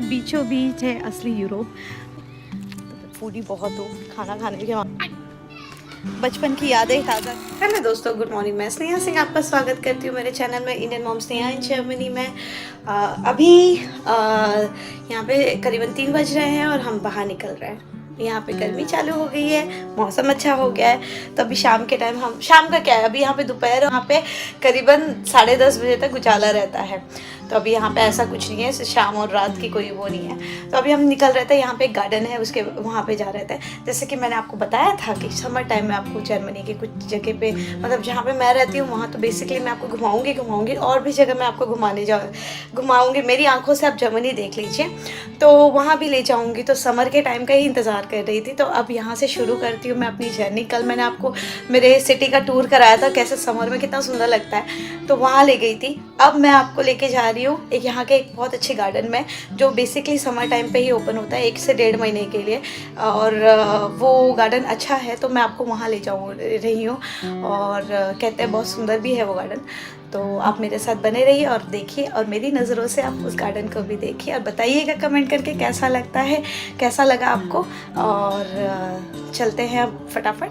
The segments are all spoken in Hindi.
बीचों बीच है असली यूरोप। फूडी बहुत हो, खाना खाने के बचपन की यादें ताज़ा। हेलो दोस्तों, गुड मॉर्निंग। मैं स्नेहा सिंह आपका स्वागत करती हूँ मेरे चैनल में Indian mom Sneha in Germany में। अभी यहाँ पे करीबन 3 बज रहे हैं और हम बाहर निकल रहे हैं। यहाँ पे गर्मी चालू हो गई है, मौसम अच्छा हो गया है। तो अभी शाम के टाइम हम शाम का क्या है, अभी यहाँ पे दोपहर, यहाँ पे करीबन 10:30 बजे तक उजाला रहता है। तो अभी यहाँ पे ऐसा कुछ नहीं है, शाम और रात की कोई वो नहीं है। तो अभी हम निकल रहे थे, यहाँ पे एक गार्डन है, उसके वहाँ पे जा रहे थे। जैसे कि मैंने आपको बताया था कि समर टाइम में आपको जर्मनी की कुछ जगह पे, मतलब जहाँ पे मैं रहती हूँ वहाँ तो बेसिकली मैं आपको घुमाऊँगी और भी जगह मैं आपको घुमाऊँगी। मेरी आंखों से आप जर्मनी देख लीजिए, तो वहाँ भी ले जाऊँगी। तो समर के टाइम का ही इंतज़ार कर रही थी। तो अब यहाँ से शुरू करती हूँ मैं अपनी जर्नी। कल मैंने आपको मेरे सिटी का टूर कराया था, कैसे समर में कितना सुंदर लगता है, तो वहाँ ले गई थी। अब मैं आपको लेके जा रही हूँ एक यहाँ के एक बहुत अच्छे गार्डन में, जो बेसिकली समर टाइम पे ही ओपन होता है 1 से 1.5 महीने के लिए। और वो गार्डन अच्छा है, तो मैं आपको वहाँ ले रही हूँ। और कहते हैं बहुत सुंदर भी है वो गार्डन। तो आप मेरे साथ बने रहिए और देखिए, और मेरी नज़रों से आप उस गार्डन को भी देखिए और बताइएगा कमेंट करके कैसा लगता है, कैसा लगा आपको। और चलते हैं अब फटाफट।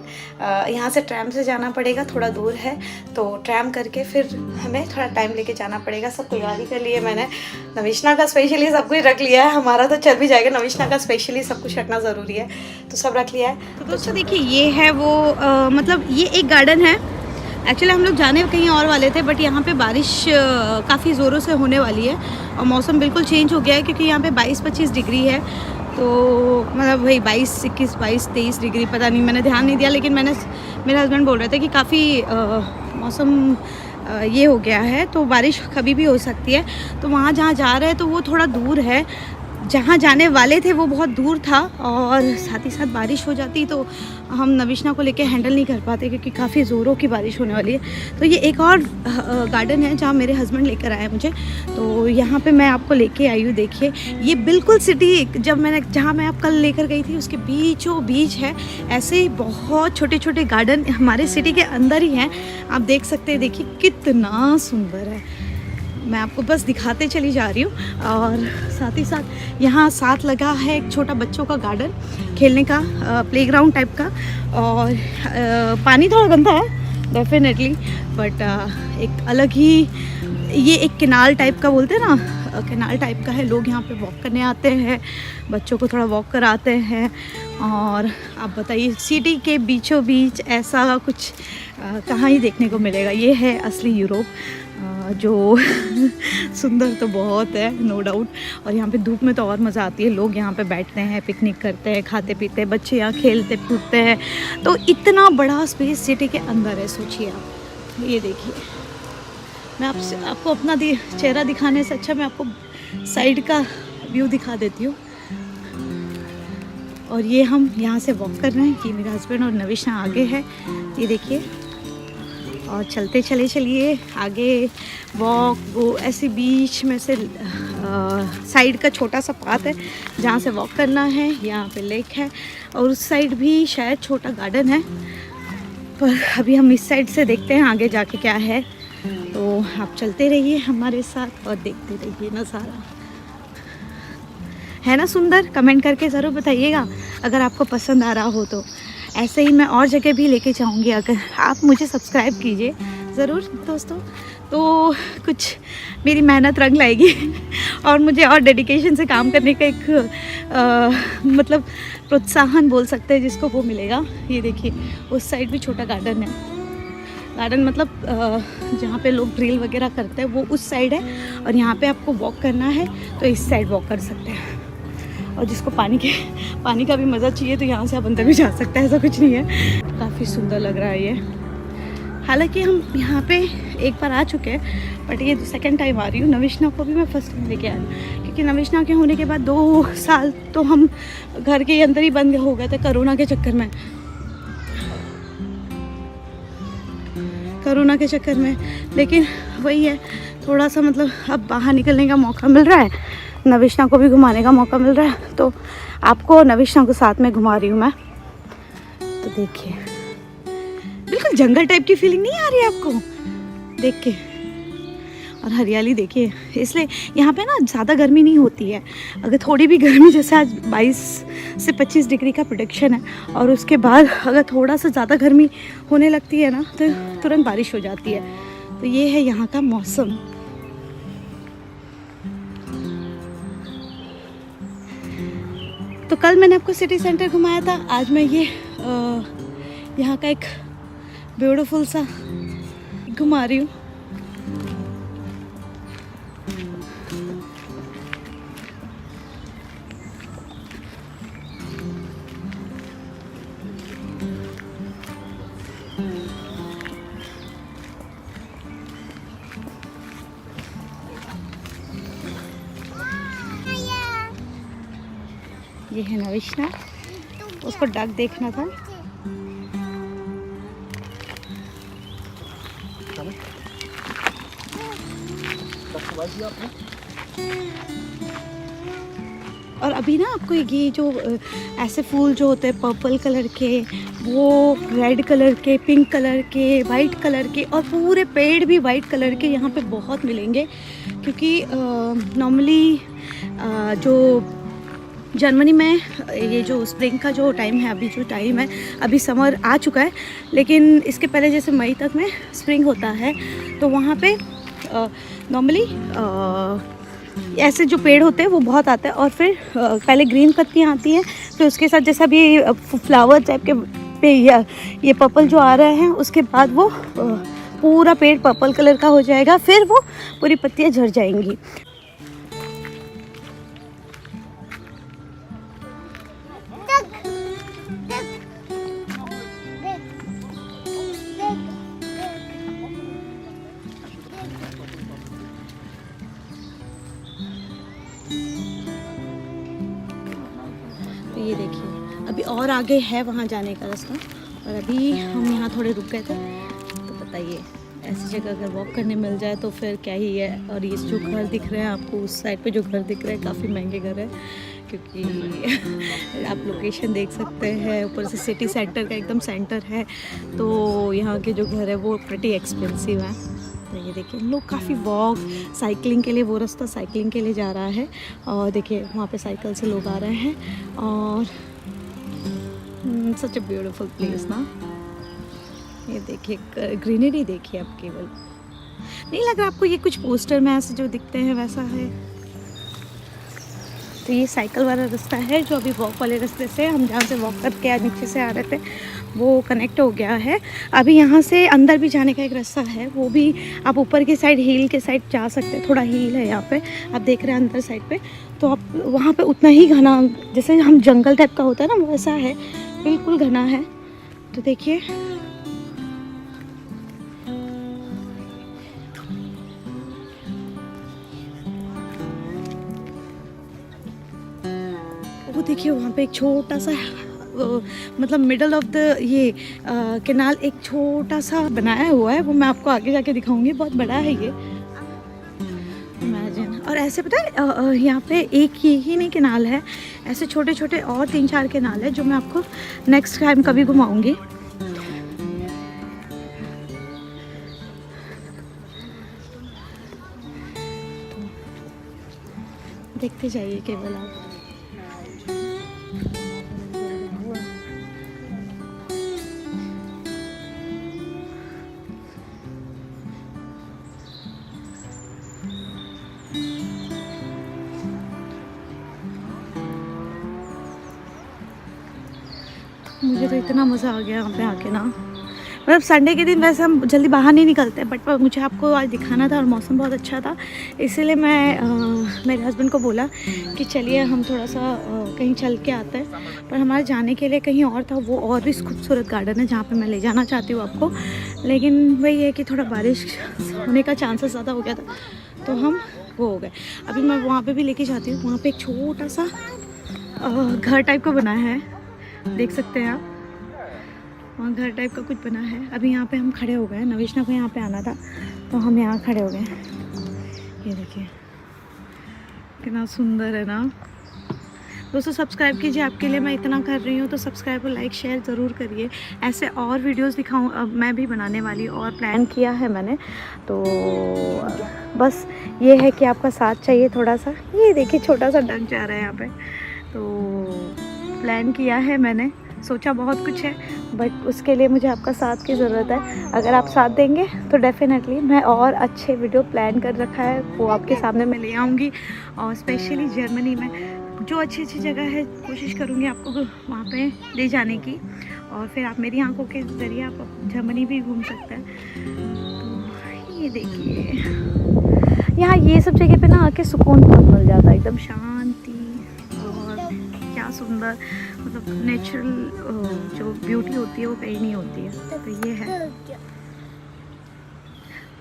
यहाँ से ट्रैम से जाना पड़ेगा, थोड़ा दूर है, तो ट्रैम करके फिर हमें थोड़ा टाइम लेके जाना पड़ेगा। सब तैयारी कर लिए मैंने, नविश्ना का स्पेशली सब कुछ रख लिया है। हमारा तो चल भी जाएगा, नविश्ना का स्पेशली सब कुछ रखना ज़रूरी है, तो सब रख लिया है। तो दोस्तों देखिए, ये है वो मतलब ये एक गार्डन है। एक्चुअली हम लोग जाने कहीं और वाले थे, बट यहाँ पे बारिश काफ़ी ज़ोरों से होने वाली है और मौसम बिल्कुल चेंज हो गया है, क्योंकि यहाँ पे 22-25 डिग्री है। तो मतलब वही 22, 21, 22, 23 डिग्री, पता नहीं, मैंने ध्यान नहीं दिया। लेकिन मेरे हस्बैंड बोल रहे थे कि काफ़ी मौसम ये हो गया है, तो बारिश कभी भी हो सकती है। तो वहाँ जहाँ जा रहे हैं तो वो थोड़ा दूर है, जहाँ जाने वाले थे वो बहुत दूर था, और साथ ही साथ बारिश हो जाती तो हम नविश्ना को लेके हैंडल नहीं कर पाते, क्योंकि काफ़ी ज़ोरों की बारिश होने वाली है। तो ये एक और गार्डन है जहाँ मेरे हस्बैंड लेकर आए मुझे, तो यहाँ पे मैं आपको लेके आई हूँ। देखिए, ये बिल्कुल सिटी जहाँ मैं आप कल लेकर गई थी उसके बीचों बीच है। ऐसे ही बहुत छोटे छोटे गार्डन हमारे सिटी के अंदर ही हैं, आप देख सकते हैं। देखिए कितना सुंदर है, मैं आपको बस दिखाते चली जा रही हूँ। और साथ ही साथ यहाँ साथ लगा है एक छोटा बच्चों का गार्डन, खेलने का प्लेग्राउंड टाइप का। और पानी थोड़ा गंदा है डेफिनेटली, बट एक अलग ही, ये एक किनाल टाइप का बोलते हैं ना, किनाल टाइप का है। लोग यहाँ पे वॉक करने आते हैं, बच्चों को थोड़ा वॉक कराते हैं। और आप बताइए, सिटी के बीचों बीच ऐसा कुछ कहाँ ही देखने को मिलेगा। ये है असली यूरोप, जो सुंदर तो बहुत है, नो डाउट। और यहाँ पे धूप में तो और मज़ा आती है। लोग यहाँ पे बैठते हैं, पिकनिक करते हैं, खाते पीते हैं, बच्चे यहाँ खेलते कूदते हैं। तो इतना बड़ा स्पेस सिटी के अंदर है, सोचिए आप। ये देखिए, मैं आपको अपना चेहरा दिखाने से अच्छा मैं आपको साइड का व्यू दिखा देती हूँ। और ये हम यहाँ से वॉक कर रहे हैं कि मेरे हस्बैंड और नविश्ना आगे है, ये देखिए। और चलते चलिए आगे वॉक, वो ऐसे बीच में से साइड का छोटा सा पाथ है जहाँ से वॉक करना है। यहाँ पे लेक है और उस साइड भी शायद छोटा गार्डन है, पर अभी हम इस साइड से देखते हैं आगे जाके क्या है। तो आप चलते रहिए हमारे साथ और देखते रहिए नज़ारा। है ना सुंदर? कमेंट करके ज़रूर बताइएगा अगर आपको पसंद आ रहा हो तो। ऐसे ही मैं और जगह भी लेके जाऊंगी, अगर आप मुझे सब्सक्राइब कीजिए ज़रूर दोस्तों, तो कुछ मेरी मेहनत रंग लाएगी और मुझे और डेडिकेशन से काम करने का एक मतलब प्रोत्साहन बोल सकते हैं जिसको, वो मिलेगा। ये देखिए, उस साइड भी छोटा गार्डन है। गार्डन मतलब जहाँ पे लोग ड्रिल वगैरह करते हैं वो उस साइड है, और यहाँ पे आपको वॉक करना है तो इस साइड वॉक कर सकते हैं। और जिसको पानी का भी मज़ा चाहिए तो यहाँ से आप अंदर भी जा सकते हैं, ऐसा कुछ नहीं है। काफ़ी सुंदर लग रहा है ये। हालांकि हम यहाँ पे एक बार आ चुके हैं, बट ये सेकंड टाइम आ रही हूँ। नविश्ना को भी मैं फर्स्ट टाइम लेके आई हूँ, क्योंकि नविश्ना के होने के बाद 2 साल तो हम घर के अंदर ही बंद हो गए थे कोरोना के चक्कर में। लेकिन वही है, थोड़ा सा मतलब अब बाहर निकलने का मौका मिल रहा है, नविश्ना को भी घुमाने का मौका मिल रहा है, तो आपको नविश्ना को साथ में घुमा रही हूँ मैं। तो देखिए, बिल्कुल जंगल टाइप की फीलिंग नहीं आ रही है आपको देख के? और हरियाली देखिए। इसलिए यहाँ पे ना ज़्यादा गर्मी नहीं होती है। अगर थोड़ी भी गर्मी, जैसे आज 22 से 25 डिग्री का प्रेडिक्शन है, और उसके बाद अगर थोड़ा सा ज़्यादा गर्मी होने लगती है ना तो तुरंत बारिश हो जाती है। तो ये है यहाँ का मौसम। तो कल मैंने आपको सिटी सेंटर घुमाया था, आज मैं ये यहाँ का एक ब्यूटीफुल सा घुमा रही हूँ। ये है नविश्ना, उसको डक देखना था। और अभी ना आपको ये जो ऐसे फूल जो होते हैं पर्पल कलर के, वो रेड कलर के, पिंक कलर के, वाइट कलर के, और पूरे पेड़ भी वाइट कलर के यहाँ पे बहुत मिलेंगे। क्योंकि नॉर्मली जो जनवरी में ये जो स्प्रिंग का जो टाइम है, अभी जो टाइम है, अभी समर आ चुका है, लेकिन इसके पहले जैसे मई तक में स्प्रिंग होता है। तो वहाँ पे नॉर्मली ऐसे जो पेड़ होते हैं वो बहुत आते हैं, और फिर पहले ग्रीन पत्तियाँ आती हैं, फिर उसके साथ जैसा भी फ्लावर टाइप के पे ये पर्पल जो आ रहे हैं, उसके बाद वो पूरा पेड़ पर्पल कलर का हो जाएगा, फिर वो पूरी पत्तियाँ झड़ जाएंगी। तो ये देखिए अभी और आगे है वहाँ जाने का रास्ता, और अभी हम यहाँ थोड़े रुक गए थे। तो बताइए, ऐसी जगह अगर वॉक करने मिल जाए तो फिर क्या ही है। और ये जो घर दिख रहे हैं आपको, उस साइड पे जो घर दिख रहे हैं काफ़ी महंगे घर है, क्योंकि आप लोकेशन देख सकते हैं, ऊपर से सिटी सेंटर का एकदम सेंटर है। तो यहाँ के जो घर है वो प्रिटी एक्सपेंसिव है। तो ये देखिए लोग काफ़ी वॉक साइकिलिंग के लिए, वो रास्ता साइकिलिंग के लिए जा रहा है, और देखिए वहाँ पे साइकिल से लोग आ रहे हैं। और सच अ ब्यूटीफुल प्लेस ना। ये देखिए ग्रीनरी देखिए आप, केवल नहीं लग रहा आपको ये कुछ पोस्टर में ऐसे जो दिखते हैं वैसा है। तो ये साइकिल वाला रास्ता है, जो अभी वॉक वाले रास्ते से हम जहाँ से वॉक करके नीचे से आ रहे थे वो कनेक्ट हो गया है। अभी यहाँ से अंदर भी जाने का एक रास्ता है, वो भी आप ऊपर की साइड हिल के साइड जा सकते हैं। थोड़ा हिल है यहाँ पे, आप देख रहे हैं अंदर साइड पे, तो आप वहाँ पे उतना ही घना, जैसे हम जंगल टाइप का होता है ना, वैसा है, बिल्कुल घना है। तो देखिए वो देखिए वहाँ पे एक छोटा सा मतलब मिडल ऑफ द ये कैनाल एक छोटा सा बनाया हुआ है, वो मैं आपको आगे जाके दिखाऊंगी। बहुत बड़ा है ये, इमेजिन। और ऐसे पता है यहाँ पे एक ही नहीं कैनाल है, ऐसे छोटे छोटे और 3-4 कैनाल है, जो मैं आपको नेक्स्ट टाइम कभी घुमाऊंगी। देखते जाइए केवल आप। मुझे तो इतना मज़ा आ गया यहाँ पे आके ना। मतलब संडे के दिन वैसे हम जल्दी बाहर नहीं निकलते, बट मुझे आपको आज दिखाना था, और मौसम बहुत अच्छा था, इसीलिए मैं मेरे हस्बैंड को बोला कि चलिए हम थोड़ा सा कहीं चल के आते हैं। पर हमारे जाने के लिए कहीं और था, वो और भी खूबसूरत गार्डन है जहाँ पे मैं ले जाना चाहती हूँ आपको, लेकिन वही है कि थोड़ा बारिश होने का चांसेस ज़्यादा हो गया था, तो हम वो हो गए। अभी मैं वहाँ पर भी लेके जाती हूँ। वहाँ पर एक छोटा सा घर टाइप का बनाया है, देख सकते हैं आप, वहाँ घर टाइप का कुछ बना है। अभी यहाँ पे हम खड़े हो गए, नविश्ना को यहाँ पे आना था तो हम यहाँ खड़े हो गए। ये देखिए कितना सुंदर है ना। दोस्तों सब्सक्राइब कीजिए, आपके लिए मैं इतना कर रही हूँ तो सब्सक्राइब और लाइक शेयर ज़रूर करिए। ऐसे और वीडियोस दिखाऊँ मैं भी बनाने वाली और प्लान किया है मैंने, तो बस ये है कि आपका साथ चाहिए थोड़ा सा। ये देखिए छोटा सा डक जा रहा है यहाँ पे, तो प्लान किया है मैंने, सोचा बहुत कुछ है, बट उसके लिए मुझे आपका साथ की ज़रूरत है। अगर आप साथ देंगे तो डेफ़िनेटली मैं और अच्छे वीडियो प्लान कर रखा है वो आपके सामने मैं ले आऊँगी। और स्पेशली जर्मनी में जो अच्छी अच्छी जगह है कोशिश करूँगी आपको वहाँ पे ले जाने की, और फिर आप मेरी आंखों के ज़रिए आप जर्मनी भी घूम सकते हैं। तो ये देखिए यहाँ ये सब जगह पे ना आके सुकून बहुत मिल जाता है, एकदम शांति, और क्या सुंदर, मतलब नेचुरल जो ब्यूटी होती है वो कहीं नहीं होती है। तो ये है,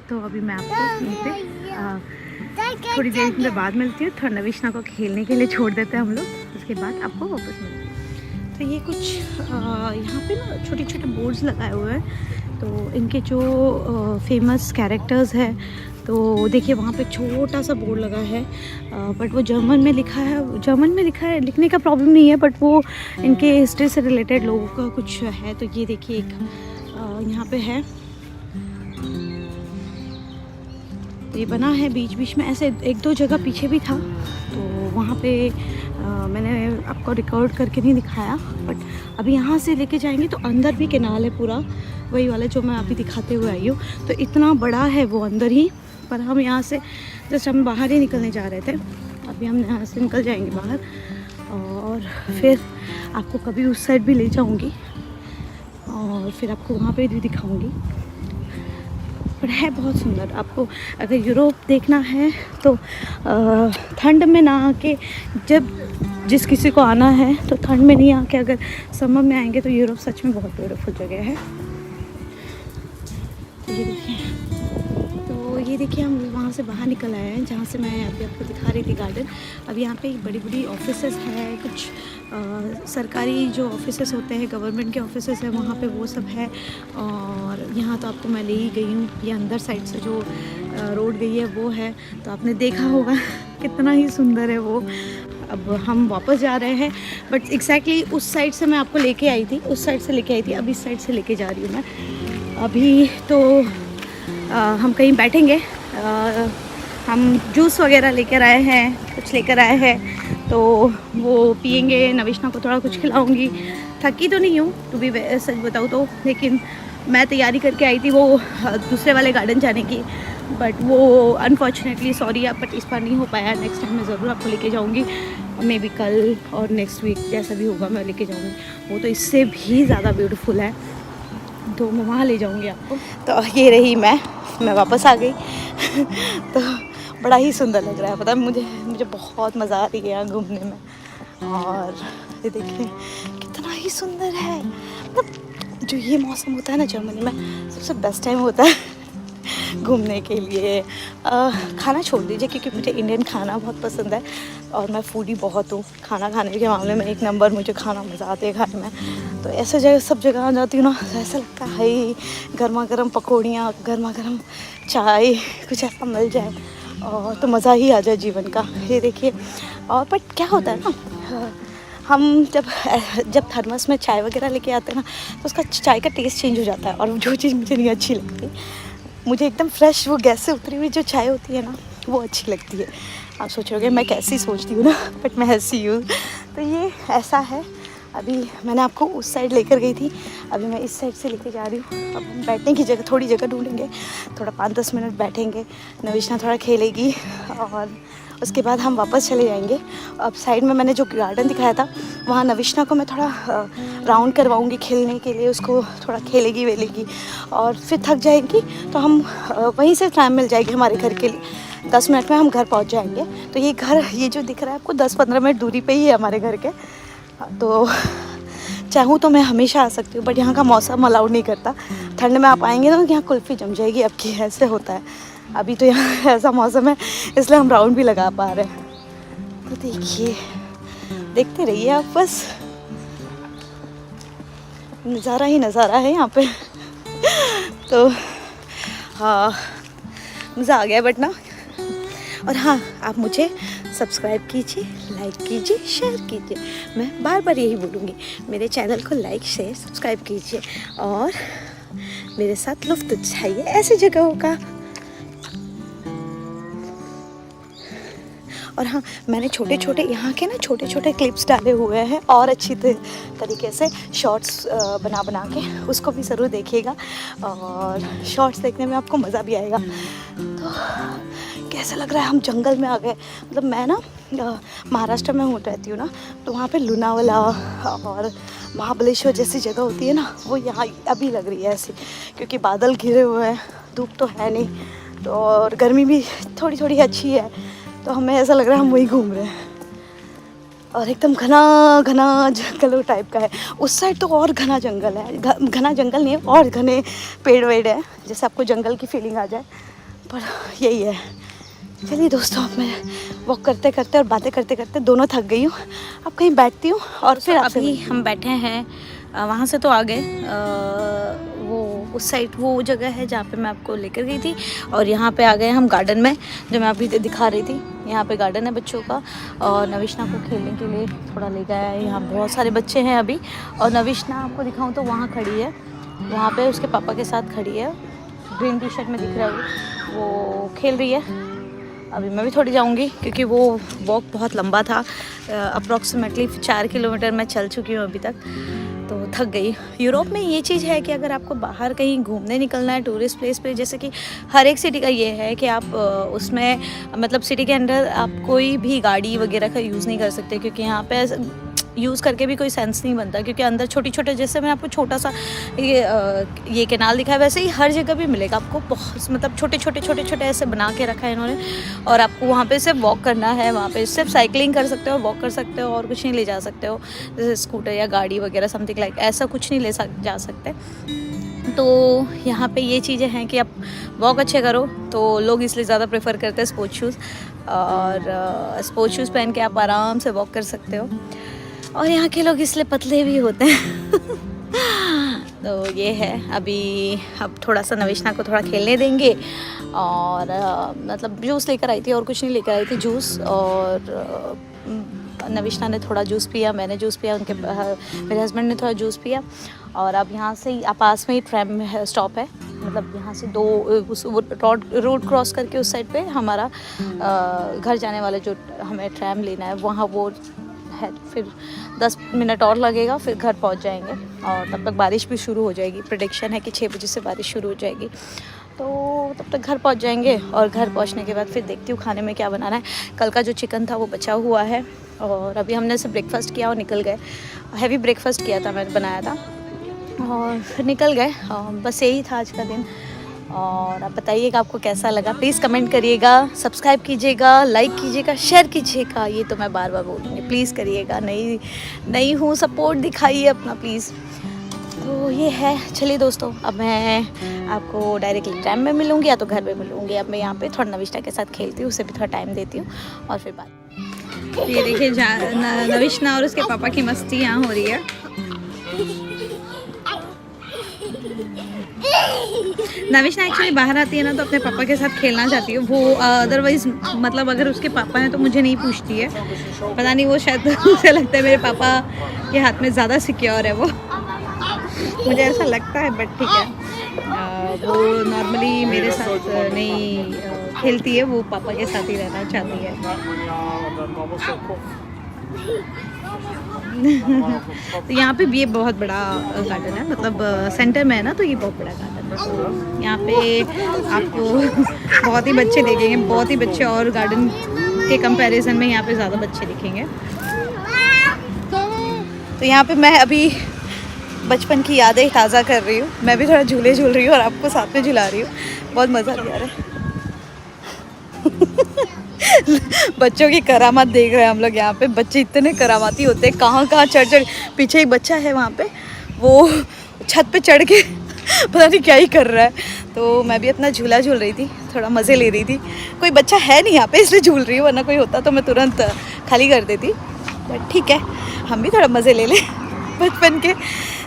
तो अभी मैं आपको यहीं पे थोड़ी देर में बाद मिलती हूँ। थोड़ा नविश्ना को खेलने के लिए छोड़ देते हैं हम लोग, उसके बाद आपको वापस मिलते हैं। तो ये कुछ यहाँ पे ना छोटे छोटे बोर्ड्स लगाए हुए हैं, तो इनके जो फेमस कैरेक्टर्स हैं, तो देखिए वहाँ पे छोटा सा बोर्ड लगा है, बट वो जर्मन में लिखा है। जर्मन में लिखा है, लिखने का प्रॉब्लम नहीं है, बट वो इनके हिस्ट्री से रिलेटेड लोगों का कुछ है। तो ये देखिए एक यहाँ पे है, ये बना है बीच बीच में, ऐसे एक दो जगह पीछे भी था, तो वहाँ पे मैंने आपको रिकॉर्ड करके नहीं दिखाया, बट अभी यहाँ से लेके जाएंगे तो अंदर भी कैनाल है पूरा, वही वाला जो मैं अभी दिखाते हुए आई हूँ। तो इतना बड़ा है वो अंदर ही, पर हम यहाँ से जस्ट हम बाहर ही निकलने जा रहे थे, अभी हम यहाँ से निकल जाएंगे बाहर, और फिर आपको कभी उस साइड भी ले जाऊँगी और फिर आपको वहाँ पे भी दिखाऊँगी। पर है बहुत सुंदर। आपको अगर यूरोप देखना है तो ठंड में ना आके, जब जिस किसी को आना है तो ठंड में नहीं आके अगर समर में आएंगे तो यूरोप सच में बहुत ब्यूटीफुल जगह है। तो ये देखिए हम वहाँ से बाहर निकल आए हैं जहाँ से मैं अभी आपको दिखा रही थी गार्डन। अब यहाँ पे बड़ी बड़ी ऑफिसेस हैं, कुछ सरकारी जो ऑफिसेस होते हैं, गवर्नमेंट के ऑफिसेस हैं, वहाँ पे वो सब है। और यहाँ तो आपको मैं ले ही गई हूँ, ये अंदर साइड से जो रोड गई है वो है, तो आपने देखा होगा कितना ही सुंदर है वो। अब हम वापस जा रहे हैं, बट एग्जैक्टली उस साइड से मैं आपको लेके आई थी, उस साइड से लेके आई थी, अब इस साइड से लेके जा रही हूँ मैं। अभी तो हम कहीं बैठेंगे, हम जूस वगैरह लेकर आए हैं, कुछ लेकर आए हैं, तो वो पियेंगे। नविश्ना को थोड़ा कुछ खिलाऊंगी। थकी तो नहीं हूँ टू बी सच बताऊँ तो, लेकिन मैं तैयारी करके आई थी वो दूसरे वाले गार्डन जाने की, बट वो अनफॉर्चुनेटली सॉरी बट इस बार नहीं हो पाया। नेक्स्ट टाइम मैं ज़रूर आपको लेके जाऊँगी, मे बी कल और नेक्स्ट वीक जैसा भी होगा मैं लेके जाऊँगी। वो तो इससे भी ज़्यादा ब्यूटीफुल है, तो मैं वहाँ ले जाऊँगी आपको। तो ये रही मैं वापस आ गई तो बड़ा ही सुंदर लग रहा है, पता है मुझे बहुत मज़ा आ रही है यहाँ घूमने में। और ये देखिए कितना ही सुंदर है, मतलब जो ये मौसम होता है ना जर्मनी में, सबसे बेस्ट टाइम होता है घूमने के लिए। खाना छोड़ दीजिए क्योंकि मुझे इंडियन खाना बहुत पसंद है और मैं फूडी बहुत हूँ। खाना खाने के मामले में एक नंबर, मुझे खाना मज़ा आती है खाने में। तो ऐसे जगह सब जगह आ जाती हूँ ना, तो ऐसा लगता है ही गर्मा गर्म पकौड़ियाँ, गर्मा गर्म चाय, कुछ ऐसा मिल जाए और तो मज़ा ही आ जाए जीवन का। ये देखिए, और बट क्या होता है ना, हम जब थर्मस में चाय वगैरह लेके आते हैं ना, तो उसका चाय का टेस्ट चेंज हो जाता है। और जो चीज़ मुझे नहीं अच्छी लगती, मुझे एकदम फ्रेश वो गैस से उतरी हुई जो चाय होती है ना, वो अच्छी लगती है। आप सोचोगे मैं कैसी सोचती हूँ ना, बट मैं ऐसी हूँ। तो ये ऐसा है। अभी मैंने आपको उस साइड लेकर गई थी, अभी मैं इस साइड से लेके जा रही हूँ। अब हम बैठने की जगह, थोड़ी जगह ढूंढेंगे, थोड़ा 5-10 मिनट बैठेंगे, नविश्ना थोड़ा खेलेगी और उसके बाद हम वापस चले जाएंगे। अब साइड में मैंने जो गार्डन दिखाया था, वहाँ नविश्ना को मैं थोड़ा राउंड करवाऊँगी खेलने के लिए, उसको थोड़ा खेलेगी वेलेगी और फिर थक जाएगी तो हम वहीं से टाइम मिल जाएगी हमारे घर के लिए। 10 मिनट में हम घर पहुँच जाएंगे। तो ये घर, ये जो दिख रहा है आपको, 10-15 मिनट दूरी पे ही है हमारे घर के। तो चाहूँ तो मैं हमेशा आ सकती हूँ, बट यहाँ का मौसम अलाउड नहीं करता। ठंड में आप आएंगे तो यहाँ कुल्फ़ी जम जाएगी आपकी, ऐसे होता है। अभी तो यहाँ ऐसा मौसम है, इसलिए हम राउंड भी लगा पा रहे हैं। तो देखिए, देखते रहिए आप, बस नज़ारा ही नज़ारा है यहाँ पे। तो हाँ, मज़ा आ गया, बट ना और हाँ, आप मुझे सब्सक्राइब कीजिए, लाइक कीजिए, शेयर कीजिए। मैं बार बार यही बोलूँगी, मेरे चैनल को लाइक शेयर सब्सक्राइब कीजिए और मेरे साथ लुत्फ़ उठाइए ऐसी जगहों का। और हाँ, मैंने छोटे छोटे यहाँ के ना छोटे छोटे क्लिप्स डाले हुए हैं और अच्छी तरीके से शॉर्ट्स बना बना के, उसको भी ज़रूर देखिएगा और शॉर्ट्स देखने में आपको मज़ा भी आएगा। तो कैसा लग रहा है, हम जंगल में आ गए। मतलब मैं ना महाराष्ट्र में रहती हूँ ना, तो वहाँ पे लोनावाला और महाबलेश्वर जैसी जगह होती है ना, वो यहाँ अभी लग रही है ऐसी, क्योंकि बादल घिरे हुए हैं, धूप तो है नहीं, तो और गर्मी भी थोड़ी थोड़ी अच्छी है, तो हमें ऐसा लग रहा है हम वहीं घूम रहे हैं। और एकदम घना घना जंगल टाइप का है। उस साइड तो और घना जंगल है, घना जंगल नहीं है, और घने पेड़ वेड़ है, जैसे आपको जंगल की फीलिंग आ जाए, पर यही है। चलिए दोस्तों, अब मैं वॉक करते करते और बातें करते करते दोनों थक गई हूँ। अब कहीं बैठती हूँ और फिर अभी हम बैठे हैं, वहाँ से तो आ गए, वो उस साइड वो जगह है जहाँ पे मैं आपको लेकर गई थी, और यहाँ पे आ गए हम गार्डन में, जो मैं अभी दिखा रही थी। यहाँ पे गार्डन है बच्चों का, और नविश्ना को खेलने के लिए थोड़ा ले गया है। यहाँ बहुत सारे बच्चे हैं अभी, और नविश्ना आपको दिखाऊँ तो वहाँ खड़ी है, वहाँ पे उसके पापा के साथ खड़ी है, ग्रीन टी शर्ट में दिख रहा है, वो खेल रही है। अभी मैं भी थोड़ी जाऊंगी, क्योंकि वो वॉक बहुत लंबा था, अप्रॉक्सीमेटली 4 किलोमीटर मैं चल चुकी हूँ अभी तक, तो थक गई। यूरोप में ये चीज़ है कि अगर आपको बाहर कहीं घूमने निकलना है टूरिस्ट प्लेस पे, जैसे कि हर एक सिटी का ये है कि आप उसमें मतलब सिटी के अंदर आप कोई भी गाड़ी वगैरह का यूज़ नहीं कर सकते, क्योंकि यहाँ पे यूज़ करके भी कोई सेंस नहीं बनता, क्योंकि अंदर छोटे छोटे, जैसे मैं आपको छोटा सा ये कैनाल दिखा है, वैसे ही हर जगह भी मिलेगा आपको। बहुत मतलब छोटे छोटे ऐसे बना के रखा है इन्होंने, और आपको वहाँ पे सिर्फ वॉक करना है, वहाँ पे सिर्फ साइकिलिंग कर सकते हो, वॉक कर सकते हो, और कुछ नहीं ले जा सकते हो, जैसे स्कूटर या गाड़ी वगैरह समथिंग लाइक, ऐसा कुछ नहीं ले जा सकते। तो यहाँ पे ये चीज़ें हैं कि आप वॉक अच्छे करो, तो लोग इसलिए ज़्यादा प्रेफर करते हैं स्पोर्ट्स शूज़, और स्पोर्ट्स शूज़ पहन के आप आराम से वॉक कर सकते हो। और यहाँ के लोग इसलिए पतले भी होते हैं तो ये है। अभी अब थोड़ा सा नविश्ना को थोड़ा खेलने देंगे, और मतलब जूस लेकर आई थी, और कुछ नहीं लेकर आई थी, जूस, और नविश्ना ने थोड़ा जूस पिया, मैंने जूस पिया, उनके मेरे हस्बैंड ने थोड़ा जूस पिया। और अब यहाँ से ही पास में ही ट्रैम स्टॉप है, मतलब यहाँ से रोड क्रॉस करके उस साइड पे हमारा घर जाने वाला जो हमें ट्रैम लेना है, वहाँ वो है। फिर 10 मिनट और लगेगा, फिर घर पहुँच जाएंगे, और तब तक बारिश भी शुरू हो जाएगी। प्रेडिक्शन है कि 6 बजे से बारिश शुरू हो जाएगी, तो तब तक घर पहुँच जाएंगे। और घर पहुँचने के बाद फिर देखती हूँ खाने में क्या बनाना है। कल का जो चिकन था वो बचा हुआ है, और अभी हमने सिर्फ ब्रेकफास्ट किया और निकल गए। हैवी ब्रेकफास्ट किया था, मैंने बनाया था, और फिर निकल गए। बस यही था आज का दिन। और आप बताइएगा आपको कैसा लगा, प्लीज़ कमेंट करिएगा, सब्सक्राइब कीजिएगा, लाइक कीजिएगा, शेयर कीजिएगा। ये तो मैं बार बार बोलूँगी, प्लीज़ करिएगा। नई हूँ, सपोर्ट दिखाइए अपना प्लीज़। तो ये है। चलिए दोस्तों, अब मैं आपको डायरेक्टली ट्रैम में मिलूँगी, या तो घर पे मिलूँगी। अब मैं यहाँ पे थोड़ा नविश्ना के साथ खेलती हूँ, उसे भी थोड़ा टाइम देती हूँ, और फिर बात। ये देखिए नविश्ना और उसके पापा की मस्ती यहाँ हो रही है। नविश्ना एक्चुअली बाहर आती है ना, तो अपने पापा के साथ खेलना चाहती है वो। अदरवाइज़ मतलब अगर उसके पापा हैं तो मुझे नहीं पूछती है, पता नहीं, वो शायद उसे लगता है मेरे पापा के हाथ में ज़्यादा सिक्योर है वो, मुझे ऐसा लगता है। बट ठीक है, वो नॉर्मली मेरे साथ नहीं खेलती है, वो पापा के साथ ही रहना चाहती है। तो यहाँ पे भी ये बहुत बड़ा गार्डन है, मतलब सेंटर में है ना, तो ये बहुत बड़ा गार्डन है। तो यहाँ पे आपको बहुत ही बच्चे देखेंगे, बहुत ही बच्चे, और गार्डन के कंपैरिजन में यहाँ पे ज़्यादा बच्चे दिखेंगे। तो यहाँ पे मैं अभी बचपन की यादें ताज़ा कर रही हूँ। मैं भी थोड़ा झूले झूल रही हूँ और आपको साथ में झुला रही हूँ, बहुत मज़ा भी आ रहा है। बच्चों की करामात देख रहे हैं हम लोग। यहाँ पे बच्चे इतने करामाती होते हैं, कहाँ चढ़। पीछे एक बच्चा है वहाँ पे, वो छत पे चढ़ के पता नहीं क्या ही कर रहा है। तो मैं भी अपना झूला झूल रही थी, थोड़ा मज़े ले रही थी। कोई बच्चा है नहीं यहाँ पे, इसलिए झूल रही हूँ, वरना कोई होता तो मैं तुरंत खाली कर देती। बट ठीक है, हम भी थोड़ा मज़े ले लें बचपन के।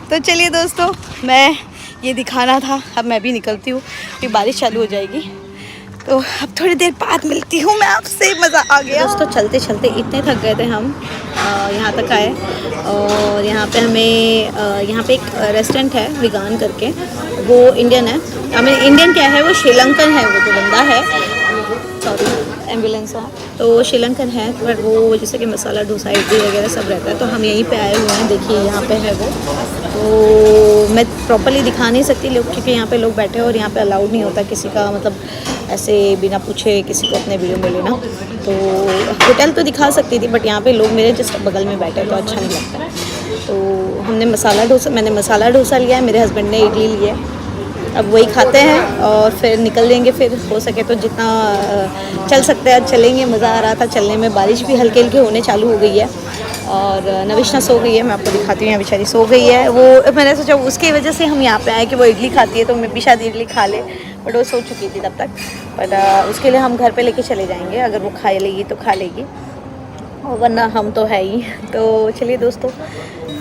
तो चलिए दोस्तों, मैं ये दिखाना था, अब मैं भी निकलती हूँ कि बारिश चालू हो जाएगी। तो अब थोड़ी देर बाद मिलती हूँ मैं आपसे। मज़ा आ गया दोस्तों। चलते चलते इतने थक गए थे हम, यहाँ तक आए। और यहाँ पे हमें यहाँ पे एक रेस्टोरेंट है विगान करके, वो इंडियन है। हमें इंडियन क्या है, वो श्रीलंकन है। वो जो बंदा है, सॉरी एम्बुलेंस है, तो वो श्रीलंकन है। पर वो जैसे कि मसाला डोसा इडली वगैरह सब रहता है, तो हम यहीं पे आए हुए हैं। देखिए यहाँ पे है वो। तो मैं प्रॉपर्ली दिखा नहीं सकती लोग, क्योंकि यहाँ पे लोग बैठे हैं और यहाँ पे अलाउड नहीं होता किसी का, मतलब ऐसे बिना पूछे किसी को अपने वीडियो में लेना। तो होटल तो दिखा सकती थी, बट यहाँ पे लोग मेरे जस्ट बगल में बैठे तो अच्छा नहीं लगता। तो हमने मैंने मसाला डोसा लिया है, मेरे हस्बैंड ने इडली लिया है। अब वही खाते हैं और फिर निकल देंगे। फिर हो सके तो जितना चल सकते हैं चलेंगे। मज़ा आ रहा था चलने में। बारिश भी हल्की हल्की होने चालू हो गई है। और नविशना सो गई है, मैं आपको दिखाती हूँ। यहाँ बेचारी सो गई है। वो मैंने सोचा उसकी वजह से हम यहाँ पे आए कि वो इडली खाती है, तो मैं भी शायद इडली खा ले, बट वो सो चुकी थी तब तक। बट उसके लिए हम घर पे लेके चले जाएंगे, अगर वो खा लेगी तो खा लेगी, और वरना हम तो है ही। तो चलिए दोस्तों,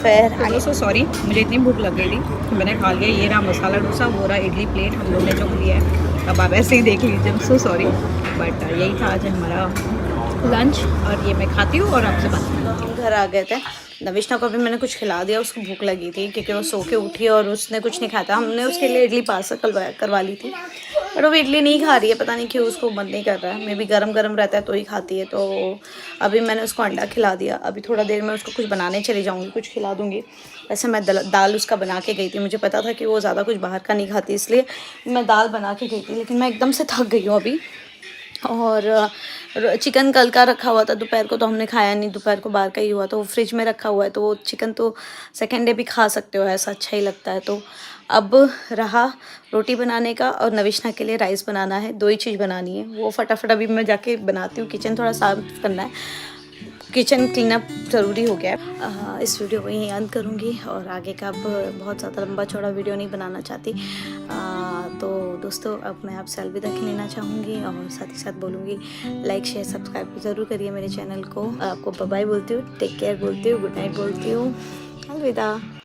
फिर आगे। सो सॉरी, मुझे इतनी भूख लग गई थी, मैंने खा लिया। ये रहा मसाला डोसा, वो रहा इडली प्लेट, हम लोग ने जो लिया है। अब आप ऐसे ही देख लीजिए, सो सॉरी, बट यही था आज हमारा लंच। और ये मैं खाती हूँ और आपसे बात। घर आ गए थे। नविशना को भी मैंने कुछ खिला दिया, उसको भूख लगी थी क्योंकि वो सो के उठी और उसने कुछ नहीं खाया था। हमने उसके लिए इडली पार्सल करवा ली थी, पर वो इडली नहीं खा रही है, पता नहीं क्यों, उसको मन नहीं कर रहा है। मैं भी गरम गरम रहता है तो ही खाती है। तो अभी मैंने उसको अंडा खिला दिया। अभी थोड़ा देर में उसको कुछ बनाने चली जाऊँगी, कुछ खिला दूँगी। वैसे मैं दाल उसका बना के गई थी, मुझे पता था कि वो ज़्यादा कुछ बाहर का नहीं खाती, इसलिए मैं दाल बना के गई थी। लेकिन मैं एकदम से थक गई हूँ अभी। और चिकन कल का रखा हुआ था दोपहर को, तो हमने खाया नहीं। दोपहर को बाहर का ही हुआ, तो वो फ्रिज में रखा हुआ है, तो वो चिकन तो सेकेंड डे भी खा सकते हो, ऐसा अच्छा ही लगता है। तो अब रहा रोटी बनाने का, और नविशना के लिए राइस बनाना है। दो ही चीज़ बनानी है, वो फटाफट अभी मैं जाके बनाती हूँ। किचन थोड़ा साफ करना है, किचन क्लीन अप ज़रूरी हो गया है। इस वीडियो को यहीं अंत करूँगी, और आगे का अब बहुत ज़्यादा लंबा चौड़ा वीडियो नहीं बनाना चाहती। तो दोस्तों, अब मैं आपसे अलविदा लेना चाहूँगी, और साथ ही साथ बोलूँगी लाइक शेयर सब्सक्राइब ज़रूर करिए मेरे चैनल को। आपको बाय बाय बोलती हूँ, टेक केयर बोलती हूँ, गुड नाइट बोलती हूँ, अलविदा।